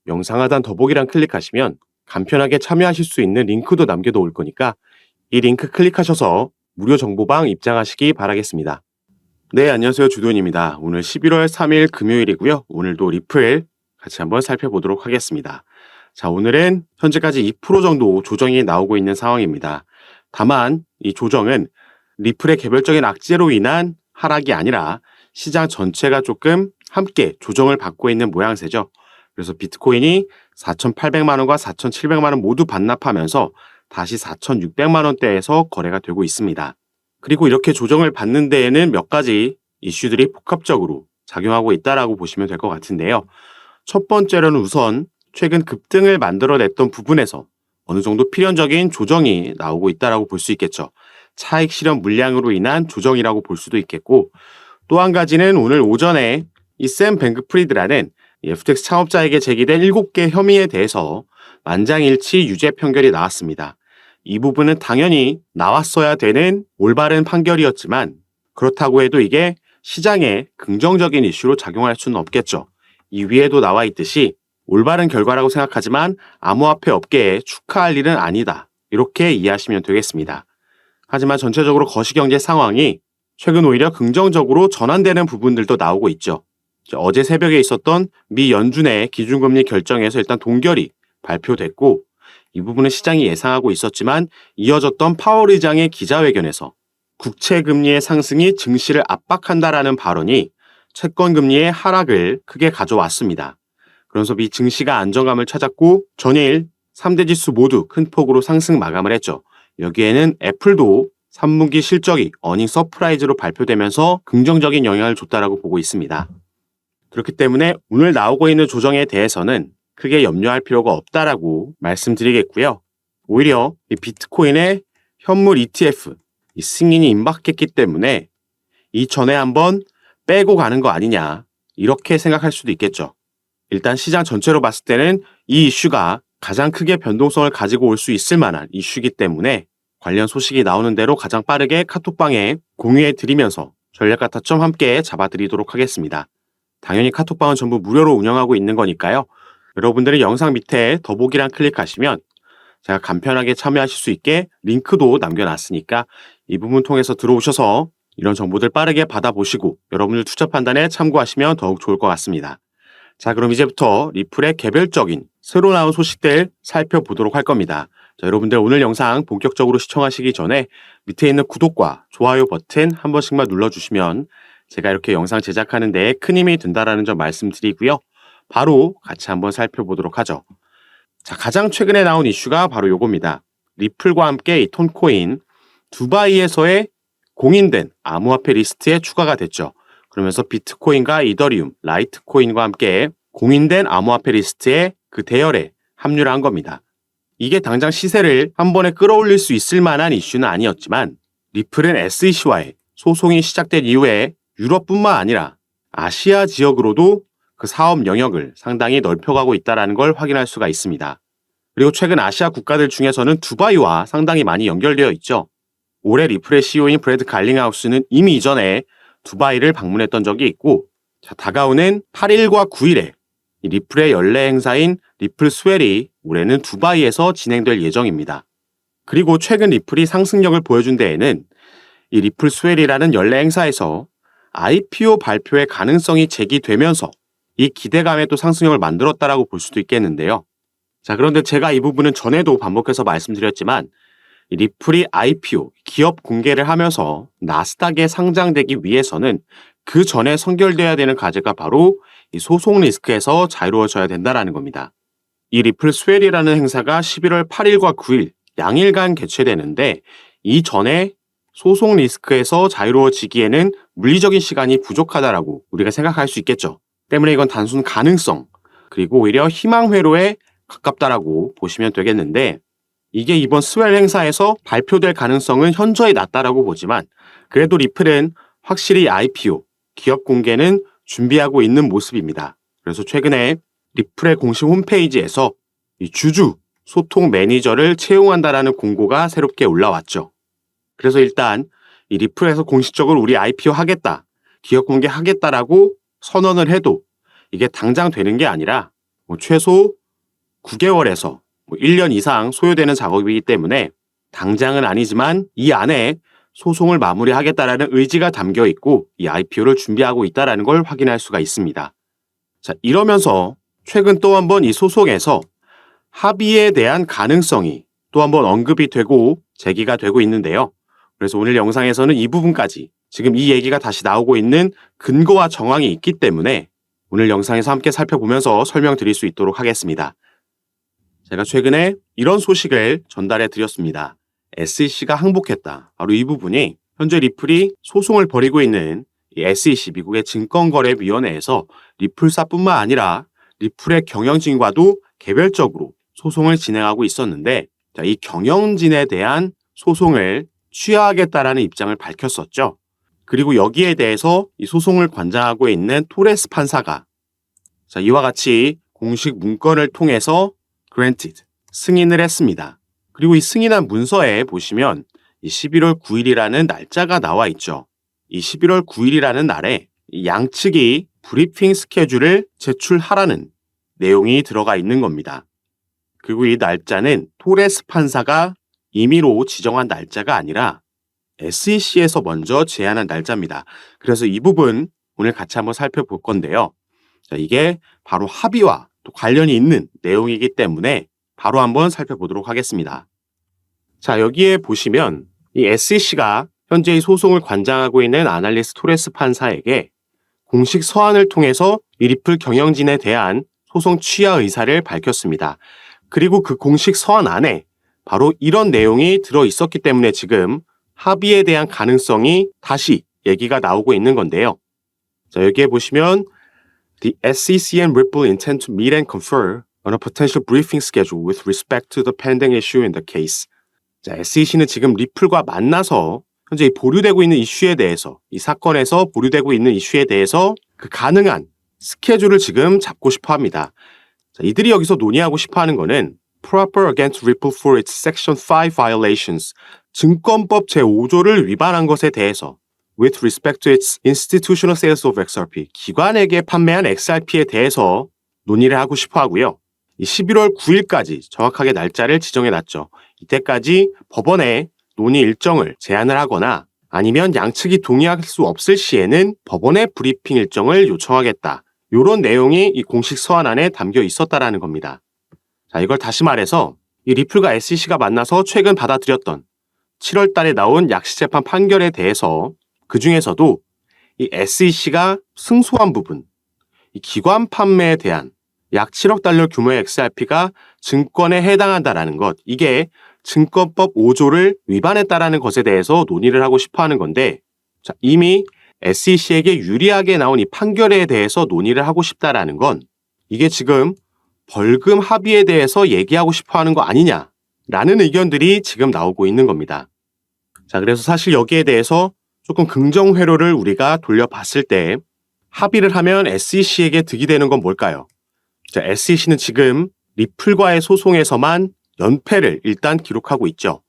영상 하단 더보기란 클릭하시면 간편하게 참여하실 수 있는 링크도 남겨놓을 거니까 이 링크 클릭하셔서 무료 정보방 입장하시기 바라겠습니다. 네, 안녕하세요. 주돈입니다. 오늘 11월 3일 금요일이고요. 오늘도 리플 같이 한번 살펴보도록 하겠습니다. 자, 오늘은 현재까지 2% 정도 조정이 나오고 있는 상황입니다. 다만 이 조정은 리플의 개별적인 악재로 인한 하락이 아니라 시장 전체가 조금 함께 조정을 받고 있는 모양새죠. 그래서 비트코인이 4,800만 원과 4,700만 원 모두 반납하면서 다시 4,600만 원대에서 거래가 되고 있습니다. 그리고 이렇게 조정을 받는 데에는 몇 가지 이슈들이 복합적으로 작용하고 있다라고 보시면 될 것 같은데요. 첫 번째로는 우선 최근 급등을 만들어냈던 부분에서 어느 정도 필연적인 조정이 나오고 있다라고 볼 수 있겠죠. 차익 실현 물량으로 인한 조정이라고 볼 수도 있겠고, 또 한 가지는 오늘 오전에 이 샘 뱅크프리드라는 FTX 창업자에게 제기된 7개 혐의에 대해서 만장일치 유죄 판결이 나왔습니다. 이 부분은 당연히 나왔어야 되는 올바른 판결이었지만 그렇다고 해도 이게 시장에 긍정적인 이슈로 작용할 수는 없겠죠. 이 위에도 나와 있듯이 올바른 결과라고 생각하지만 암호화폐 업계에 축하할 일은 아니다. 이렇게 이해하시면 되겠습니다. 하지만 전체적으로 거시경제 상황이 최근 오히려 긍정적으로 전환되는 부분들도 나오고 있죠. 어제 새벽에 있었던 미 연준의 기준금리 결정에서 일단 동결이 발표됐고, 이 부분은 시장이 예상하고 있었지만 이어졌던 파월 의장의 기자회견에서 국채금리의 상승이 증시를 압박한다라는 발언이 채권금리의 하락을 크게 가져왔습니다. 그러면서 미 증시가 안정감을 찾았고 전일 3대 지수 모두 큰 폭으로 상승 마감을 했죠. 여기에는 애플도 3분기 실적이 어닝 서프라이즈로 발표되면서 긍정적인 영향을 줬다라고 보고 있습니다. 그렇기 때문에 오늘 나오고 있는 조정에 대해서는 크게 염려할 필요가 없다라고 말씀드리겠고요. 오히려 이 비트코인의 현물 ETF 이 승인이 임박했기 때문에 이전에 한번 빼고 가는 거 아니냐 이렇게 생각할 수도 있겠죠. 일단 시장 전체로 봤을 때는 이 이슈가 가장 크게 변동성을 가지고 올 수 있을 만한 이슈이기 때문에 관련 소식이 나오는 대로 가장 빠르게 카톡방에 공유해 드리면서 전략가 타점 함께 잡아드리도록 하겠습니다. 당연히 카톡방은 전부 무료로 운영하고 있는 거니까요. 여러분들은 영상 밑에 더보기란 클릭하시면 제가 간편하게 참여하실 수 있게 링크도 남겨놨으니까 이 부분 통해서 들어오셔서 이런 정보들 빠르게 받아보시고 여러분들 투자 판단에 참고하시면 더욱 좋을 것 같습니다. 자, 그럼 이제부터 리플의 개별적인 새로 나온 소식들 살펴보도록 할 겁니다. 자, 여러분들 오늘 영상 본격적으로 시청하시기 전에 밑에 있는 구독과 좋아요 버튼 한 번씩만 눌러주시면 제가 이렇게 영상 제작하는 데 큰 힘이 된다라는 점 말씀드리고요. 바로 같이 한번 살펴보도록 하죠. 자, 가장 최근에 나온 이슈가 바로 요겁니다. 리플과 함께 이 톤코인 두바이에서의 공인된 암호화폐 리스트에 추가가 됐죠. 그러면서 비트코인과 이더리움, 라이트코인과 함께 공인된 암호화폐 리스트에 그 대열에 합류를 한 겁니다. 이게 당장 시세를 한 번에 끌어올릴 수 있을 만한 이슈는 아니었지만 리플은 SEC와의 소송이 시작된 이후에 유럽뿐만 아니라 아시아 지역으로도 그 사업 영역을 상당히 넓혀가고 있다는 걸 확인할 수가 있습니다. 그리고 최근 아시아 국가들 중에서는 두바이와 상당히 많이 연결되어 있죠. 올해 리플의 CEO인 브래드 갈링하우스는 이미 이전에 두바이를 방문했던 적이 있고, 자, 다가오는 8일과 9일에 이 리플의 연례 행사인 리플 스웰이 올해는 두바이에서 진행될 예정입니다. 그리고 최근 리플이 상승력을 보여준 데에는 이 리플 스웰이라는 연례 행사에서 IPO 발표의 가능성이 제기되면서 이 기대감에 또 상승력을 만들었다라고 볼 수도 있겠는데요. 자, 그런데 제가 이 부분은 전에도 반복해서 말씀드렸지만 이 리플이 IPO, 기업 공개를 하면서 나스닥에 상장되기 위해서는 그 전에 선결돼야 되는 과제가 바로 이 소송 리스크에서 자유로워져야 된다는 겁니다. 이 리플 스웰이라는 행사가 11월 8일과 9일 양일간 개최되는데 이 전에 소송 리스크에서 자유로워지기에는 물리적인 시간이 부족하다라고 우리가 생각할 수 있겠죠. 때문에 이건 단순 가능성 그리고 오히려 희망 회로에 가깝다라고 보시면 되겠는데, 이게 이번 스웰 행사에서 발표될 가능성은 현저히 낮다라고 보지만 그래도 리플은 확실히 IPO, 기업 공개는 준비하고 있는 모습입니다. 그래서 최근에 리플의 공식 홈페이지에서 이 주주 소통 매니저를 채용한다라는 공고가 새롭게 올라왔죠. 그래서 일단 이 리플에서 공식적으로 우리 IPO 하겠다, 기업 공개 하겠다라고 선언을 해도 이게 당장 되는 게 아니라 최소 9개월에서 1년 이상 소요되는 작업이기 때문에 당장은 아니지만 이 안에 소송을 마무리하겠다라는 의지가 담겨 있고 이 IPO를 준비하고 있다는 걸 확인할 수가 있습니다. 자, 이러면서 최근 또 한 번 이 소송에서 합의에 대한 가능성이 또 한 번 언급이 되고 제기가 되고 있는데요. 그래서 오늘 영상에서는 이 부분까지 지금 이 얘기가 다시 나오고 있는 근거와 정황이 있기 때문에 오늘 영상에서 함께 살펴보면서 설명드릴 수 있도록 하겠습니다. 제가 최근에 이런 소식을 전달해 드렸습니다. SEC가 항복했다. 바로 이 부분이 현재 리플이 소송을 벌이고 있는 이 SEC 미국의 증권거래위원회에서 리플사뿐만 아니라 리플의 경영진과도 개별적으로 소송을 진행하고 있었는데 이 경영진에 대한 소송을 취하하겠다라는 입장을 밝혔었죠. 그리고 여기에 대해서 이 소송을 관장하고 있는 토레스 판사가 이와 같이 공식 문건을 통해서 granted, 승인을 했습니다. 그리고 이 승인한 문서에 보시면 이 11월 9일이라는 날짜가 나와 있죠. 이 11월 9일이라는 날에 양측이 브리핑 스케줄을 제출하라는 내용이 들어가 있는 겁니다. 그리고 이 날짜는 토레스 판사가 임의로 지정한 날짜가 아니라 SEC에서 먼저 제안한 날짜입니다. 그래서 이 부분 오늘 같이 한번 살펴볼 건데요. 이게 바로 합의와 또 관련이 있는 내용이기 때문에 바로 한번 살펴보도록 하겠습니다. 자, 여기에 보시면 이 SEC가 현재 이 소송을 관장하고 있는 아날리스 토레스 판사에게 공식 서한을 통해서 이 리플 경영진에 대한 소송 취하 의사를 밝혔습니다. 그리고 그 공식 서한 안에 바로 이런 내용이 들어 있었기 때문에 지금 합의에 대한 가능성이 다시 얘기가 나오고 있는 건데요. 자, 여기에 보시면 The SEC and Ripple intend to meet and confer on a potential briefing schedule with respect to the pending issue in the case. 자, SEC는 지금 리플과 만나서 현재 보류되고 있는 이슈에 대해서 이 사건에서 보류되고 있는 이슈에 대해서 그 가능한 스케줄을 지금 잡고 싶어 합니다. 자, 이들이 여기서 논의하고 싶어 하는 거는 proper against Ripple for its Section 5 violations, 증권법 제5조를 위반한 것에 대해서 with respect to its institutional sales of XRP, 기관에게 판매한 XRP에 대해서 논의를 하고 싶어 하고요. 이 11월 9일까지 정확하게 날짜를 지정해 놨죠. 이때까지 법원에 논의 일정을 제안을 하거나 아니면 양측이 동의할 수 없을 시에는 법원의 브리핑 일정을 요청하겠다. 이런 내용이 이 공식 서한 안에 담겨 있었다라는 겁니다. 자, 이걸 다시 말해서 이 리플과 SEC가 만나서 최근 받아들였던 7월 달에 나온 약식재판 판결에 대해서 그 중에서도 이 SEC가 승소한 부분, 이 기관 판매에 대한 약 7억 달러 규모의 XRP가 증권에 해당한다라는 것, 이게 증권법 5조를 위반했다라는 것에 대해서 논의를 하고 싶어 하는 건데, 자, 이미 SEC에게 유리하게 나온 이 판결에 대해서 논의를 하고 싶다라는 건 이게 지금 벌금 합의에 대해서 얘기하고 싶어 하는 거 아니냐라는 의견들이 지금 나오고 있는 겁니다. 자, 그래서 사실 여기에 대해서 조금 긍정 회로를 우리가 돌려봤을 때 합의를 하면 SEC에게 득이 되는 건 뭘까요? 자, SEC는 지금 리플과의 소송에서만 연패를 일단 기록하고 있죠.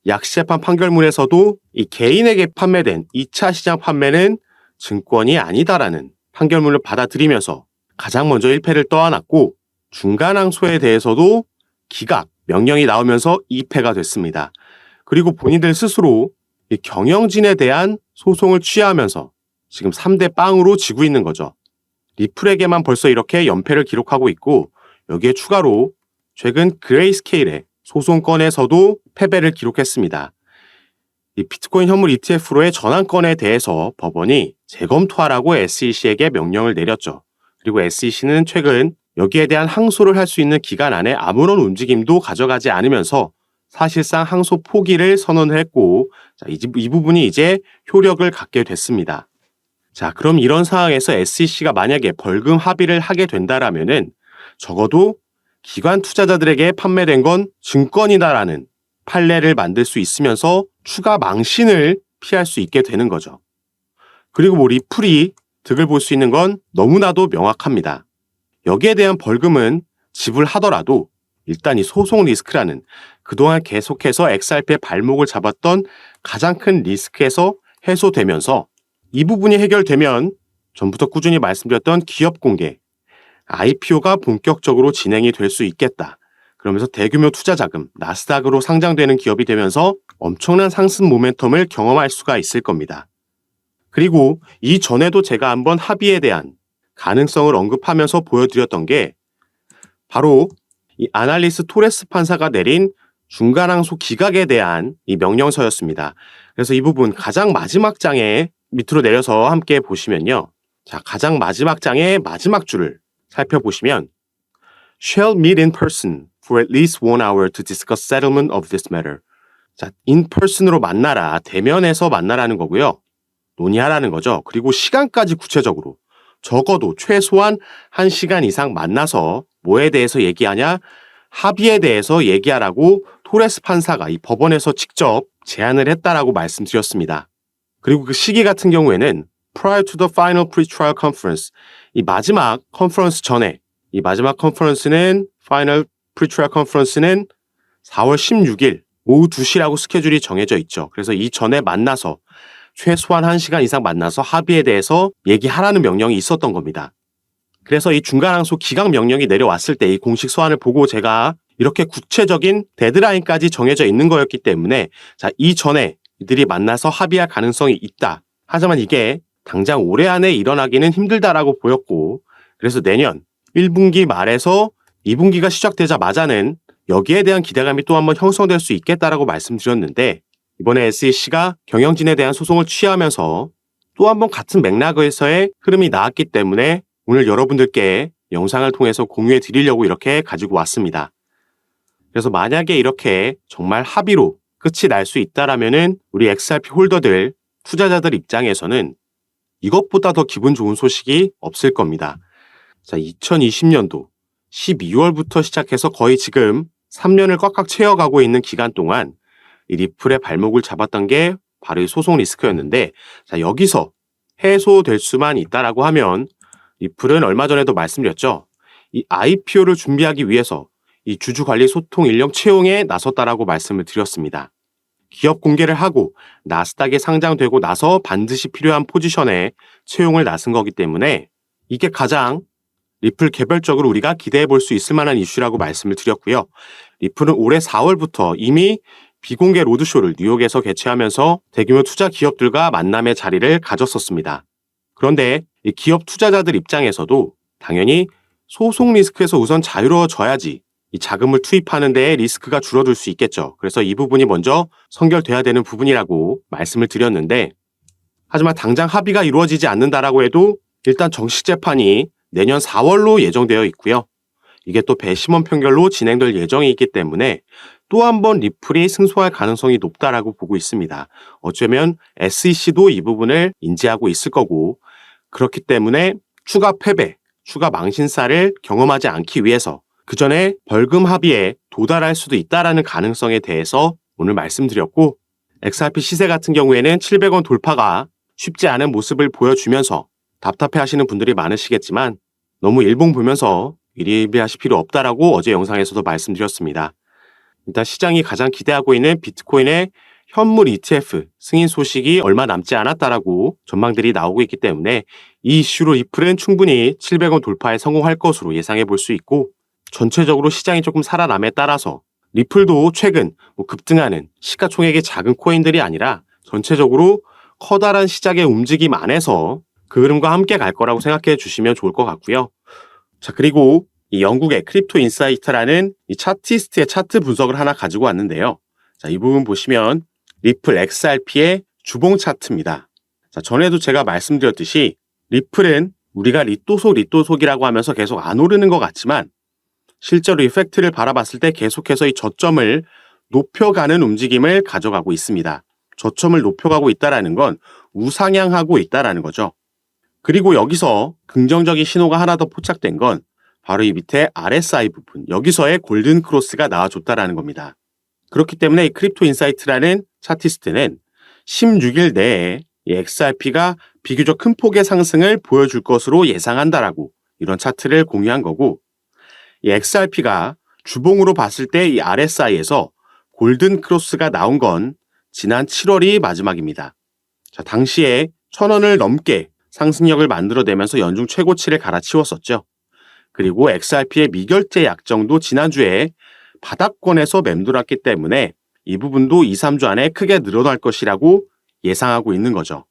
약식재판 판결문에서도 이 개인에게 판매된 2차 시장 판매는 증권이 아니다라는 판결문을 받아들이면서 가장 먼저 1패를 떠안았고 중간 항소에 대해서도 기각, 명령이 나오면서 2패가 됐습니다. 그리고 본인들 스스로 이 경영진에 대한 소송을 취하하면서 지금 3대 빵으로 지고 있는 거죠. 리플에게만 벌써 이렇게 연패를 기록하고 있고 여기에 추가로 최근 그레이스케일의 소송건에서도 패배를 기록했습니다. 이 비트코인 현물 ETF로의 전환건에 대해서 법원이 재검토하라고 SEC에게 명령을 내렸죠. 그리고 SEC는 최근 여기에 대한 항소를 할 수 있는 기간 안에 아무런 움직임도 가져가지 않으면서 사실상 항소 포기를 선언했고 자, 이 부분이 이제 효력을 갖게 됐습니다. 자, 그럼 이런 상황에서 SEC가 만약에 벌금 합의를 하게 된다라면은 적어도 기관 투자자들에게 판매된 건 증권이다라는 판례를 만들 수 있으면서 추가 망신을 피할 수 있게 되는 거죠. 그리고 리플이 득을 볼 수 있는 건 너무나도 명확합니다. 여기에 대한 벌금은 지불하더라도 일단 이 소송 리스크라는 그동안 계속해서 XRP의 발목을 잡았던 가장 큰 리스크에서 해소되면서 이 부분이 해결되면 전부터 꾸준히 말씀드렸던 기업 공개, IPO가 본격적으로 진행이 될 수 있겠다. 그러면서 대규모 투자 자금, 나스닥으로 상장되는 기업이 되면서 엄청난 상승 모멘텀을 경험할 수가 있을 겁니다. 그리고 이전에도 제가 한번 합의에 대한 가능성을 언급하면서 보여드렸던 게 바로 이 아날리스 토레스 판사가 내린 중간항소 기각에 대한 이 명령서였습니다. 그래서 이 부분 가장 마지막 장에 밑으로 내려서 함께 보시면요. 자, 가장 마지막 장의 마지막 줄을 살펴보시면 shall meet in person for at least 1 hour to discuss settlement of this matter. 자, in person으로 만나라, 대면에서 만나라는 거고요. 논의하라는 거죠. 그리고 시간까지 구체적으로 적어도 최소한 1시간 이상 만나서 뭐에 대해서 얘기하냐? 합의에 대해서 얘기하라고 토레스 판사가 이 법원에서 직접 제안을 했다라고 말씀드렸습니다. 그리고 그 시기 같은 경우에는 prior to the final pre-trial conference, 이 마지막 컨퍼런스 전에, 이 마지막 컨퍼런스는 final pre-trial conference는 4월 16일 오후 2시라고 스케줄이 정해져 있죠. 그래서 이 전에 만나서 최소한 1시간 이상 만나서 합의에 대해서 얘기하라는 명령이 있었던 겁니다. 그래서 이 중간항소 기각 명령이 내려왔을 때 이 공식 서한을 보고 제가 이렇게 구체적인 데드라인까지 정해져 있는 거였기 때문에 자, 이전에 이들이 만나서 합의할 가능성이 있다. 하지만 이게 당장 올해 안에 일어나기는 힘들다라고 보였고 그래서 내년 1분기 말에서 2분기가 시작되자마자는 여기에 대한 기대감이 또 한번 형성될 수 있겠다라고 말씀드렸는데 이번에 SEC가 경영진에 대한 소송을 취하면서 또 한번 같은 맥락에서의 흐름이 나왔기 때문에 오늘 여러분들께 영상을 통해서 공유해 드리려고 이렇게 가지고 왔습니다. 그래서 만약에 이렇게 정말 합의로 끝이 날 수 있다라면은 우리 XRP 홀더들, 투자자들 입장에서는 이것보다 더 기분 좋은 소식이 없을 겁니다. 자, 2020년도 12월부터 시작해서 거의 지금 3년을 꽉꽉 채워가고 있는 기간 동안 이 리플의 발목을 잡았던 게 바로 이 소송 리스크였는데 자, 여기서 해소될 수만 있다라고 하면 리플은 얼마 전에도 말씀드렸죠. 이 IPO를 준비하기 위해서 이 주주관리 소통 인력 채용에 나섰다라고 말씀을 드렸습니다. 기업 공개를 하고 나스닥에 상장되고 나서 반드시 필요한 포지션에 채용을 나선 거기 때문에 이게 가장 리플 개별적으로 우리가 기대해 볼 수 있을 만한 이슈라고 말씀을 드렸고요. 리플은 올해 4월부터 이미 비공개 로드쇼를 뉴욕에서 개최하면서 대규모 투자 기업들과 만남의 자리를 가졌었습니다. 그런데 이 기업 투자자들 입장에서도 당연히 소송 리스크에서 우선 자유로워져야지 이 자금을 투입하는 데에 리스크가 줄어들 수 있겠죠. 그래서 이 부분이 먼저 선결돼야 되는 부분이라고 말씀을 드렸는데 하지만 당장 합의가 이루어지지 않는다라고 해도 일단 정식 재판이 내년 4월로 예정되어 있고요. 이게 또 배심원 판결로 진행될 예정이 있기 때문에 또 한 번 리플이 승소할 가능성이 높다라고 보고 있습니다. 어쩌면 SEC도 이 부분을 인지하고 있을 거고 그렇기 때문에 추가 패배, 추가 망신사를 경험하지 않기 위해서 그 전에 벌금 합의에 도달할 수도 있다라는 가능성에 대해서 오늘 말씀드렸고 XRP 시세 같은 경우에는 700원 돌파가 쉽지 않은 모습을 보여주면서 답답해 하시는 분들이 많으시겠지만 너무 일봉 보면서 일희일비하실 필요 없다라고 어제 영상에서도 말씀드렸습니다. 일단 시장이 가장 기대하고 있는 비트코인의 현물 ETF 승인 소식이 얼마 남지 않았다라고 전망들이 나오고 있기 때문에 이 이슈로 리플은 충분히 700원 돌파에 성공할 것으로 예상해 볼 수 있고 전체적으로 시장이 조금 살아남에 따라서 리플도 최근 급등하는 시가총액이 작은 코인들이 아니라 전체적으로 커다란 시장의 움직임 안에서 그 흐름과 함께 갈 거라고 생각해 주시면 좋을 것 같고요. 자, 그리고 이 영국의 크립토 인사이트라는 이 차티스트의 차트 분석을 하나 가지고 왔는데요. 자, 이 부분 보시면 리플 XRP의 주봉 차트입니다. 자, 전에도 제가 말씀드렸듯이 리플은 우리가 리또속이라고 하면서 계속 안 오르는 것 같지만 실제로 이 팩트를 바라봤을 때 계속해서 이 저점을 높여가는 움직임을 가져가고 있습니다. 저점을 높여가고 있다는 건 우상향하고 있다는 거죠. 그리고 여기서 긍정적인 신호가 하나 더 포착된 건 바로 이 밑에 RSI 부분, 여기서의 골든 크로스가 나와줬다는 겁니다. 그렇기 때문에 이 크립토 인사이트라는 차티스트는 16일 내에 이 XRP가 비교적 큰 폭의 상승을 보여줄 것으로 예상한다라고 이런 차트를 공유한 거고 이 XRP가 주봉으로 봤을 때 이 RSI에서 골든 크로스가 나온 건 지난 7월이 마지막입니다. 자, 당시에 1,000원을 넘게 상승력을 만들어내면서 연중 최고치를 갈아치웠었죠. 그리고 XRP의 미결제 약정도 지난주에 바닥권에서 맴돌았기 때문에 이 부분도 2, 3주 안에 크게 늘어날 것이라고 예상하고 있는 거죠.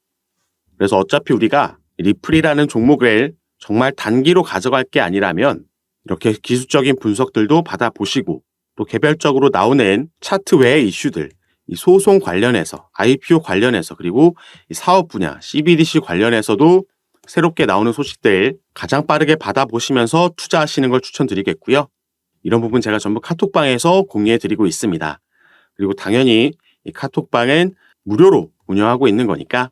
그래서 어차피 우리가 리플이라는 종목을 정말 단기로 가져갈 게 아니라면 이렇게 기술적인 분석들도 받아보시고 또 개별적으로 나오는 차트 외의 이슈들, 이 소송 관련해서, IPO 관련해서 그리고 이 사업 분야, CBDC 관련해서도 새롭게 나오는 소식들 가장 빠르게 받아보시면서 투자하시는 걸 추천드리겠고요. 이런 부분 제가 전부 카톡방에서 공유해드리고 있습니다. 그리고 당연히 이 카톡방은 무료로 운영하고 있는 거니까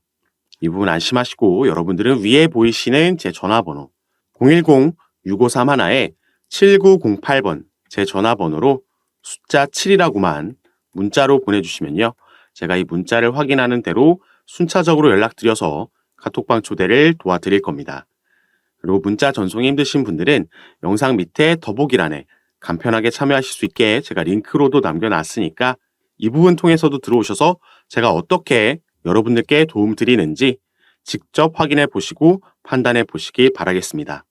이 부분 안심하시고 여러분들은 위에 보이시는 제 전화번호 010-6531-7908번 제 전화번호로 숫자 7이라고만 문자로 보내주시면요. 제가 이 문자를 확인하는 대로 순차적으로 연락드려서 카톡방 초대를 도와드릴 겁니다. 그리고 문자 전송이 힘드신 분들은 영상 밑에 더보기란에 간편하게 참여하실 수 있게 제가 링크로도 남겨놨으니까 이 부분 통해서도 들어오셔서 제가 어떻게 여러분들께 도움 드리는지 직접 확인해 보시고 판단해 보시기 바라겠습니다.